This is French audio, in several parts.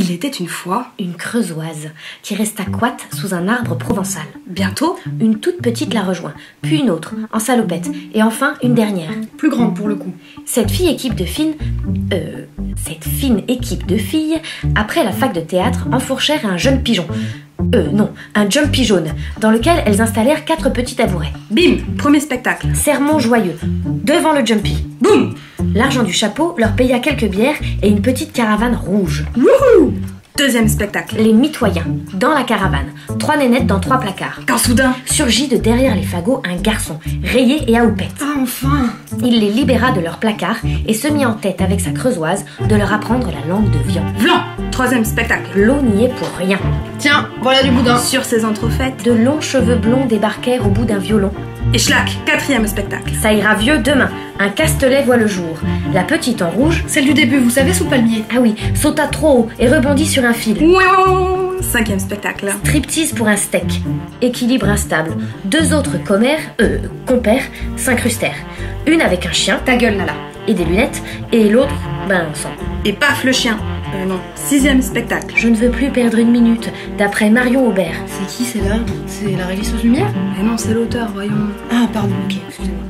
Il était une fois une creusoise qui resta coite sous un arbre provençal. Bientôt, Une toute petite la rejoint, puis une autre, en salopette, et enfin une dernière. plus grande pour le coup. Cette fine équipe de filles, après la fac de théâtre, enfourchèrent un jeune pigeon. Un jumpy jaune, dans lequel elles installèrent 4 petits tabourets. Bim, premier spectacle. Sermon joyeux, devant le jumpy. Boum. L'argent du chapeau leur paya quelques bières et une petite caravane rouge. Wouhou. Deuxième spectacle. Les mitoyens, dans la caravane, 3 nénettes dans 3 placards. Quand soudain, Surgit de derrière les fagots un garçon, rayé et à houppette. ah enfin. Il les libéra de leurs placards et se mit en tête avec sa creusoise de leur apprendre la langue de Vian. Vlan. Troisième spectacle. L'eau n'y est pour rien. Tiens, voilà du boudin. Sur ces entrefaites. De longs cheveux blonds débarquèrent au bout d'un violon. Et schlac, quatrième spectacle. Ça ira vieux demain. Un castelet voit le jour. La petite en rouge, Celle du début, vous savez, sous palmier. ah oui, sauta trop haut et rebondit sur un fil. Ouin. Cinquième spectacle. Striptease pour un steak. Équilibre instable. 2 autres compères s'incrustèrent. Une avec un chien Ta gueule, Nala. et des lunettes, et l'autre, sans. Et paf, le chien. Non. Sixième spectacle. Je ne veux plus perdre une minute, d'après Marion Aubert. C'est qui celle-là? C'est la régisseuse lumière? Mais non, c'est l'auteur, voyons. Ah pardon, ok, excusez-moi.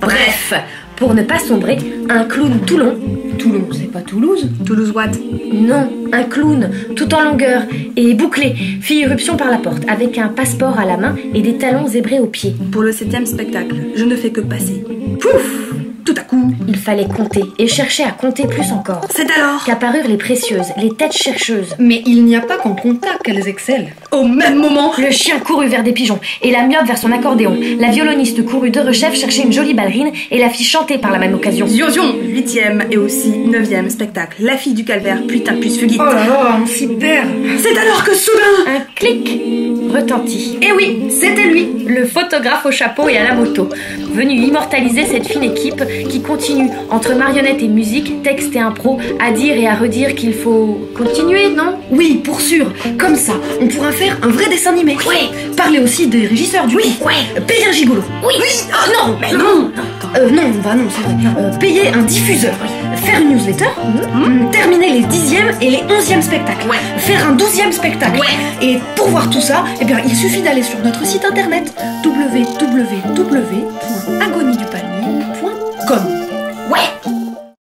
Bref, pour ne pas sombrer, un clown tout long. Toulon, c'est pas Toulouse? Toulouse Watt. Non, un clown, tout en longueur et bouclé, fit irruption par la porte, avec un passeport à la main et des talons zébrés aux pieds. Pour le septième spectacle, je ne fais que passer. Pouf. Tout à coup. Il fallait compter, et chercher à compter plus encore. C'est alors Qu'apparurent les précieuses, les têtes chercheuses. Mais il n'y a pas qu'en contact qu'elles excellent. au même moment. Le chien courut vers des pigeons, et la myope vers son accordéon. La violoniste courut de rechef chercher une jolie ballerine, et la fit chanter par la même occasion. Zion, huitième et aussi neuvième spectacle. La fille du calvaire, putain plus fuguite. Oh là là, on s'y perd. C'est alors que soudain. Un clic retentit. Eh oui, c'était lui. Le photographe au chapeau et à la moto, venu immortaliser cette fine équipe qui continue, entre marionnettes et musique, texte et impro, à dire et à redire qu'il faut continuer, non? Oui, pour sûr. Comme ça, on pourra faire un vrai dessin animé. Oui. Parler aussi des régisseurs du coup. Ouais. Payer un gigolo. Oui. Oh non, mais non. Non, c'est vrai. Payer un diffuseur. Faire une newsletter. Terminer les 10e et les 11e spectacles. Ouais. Faire un 12e spectacle. Ouais. Et pour voir tout ça, eh bien, il suffit d'aller sur notre site internet www.agoniedupalmier.com. Ouais.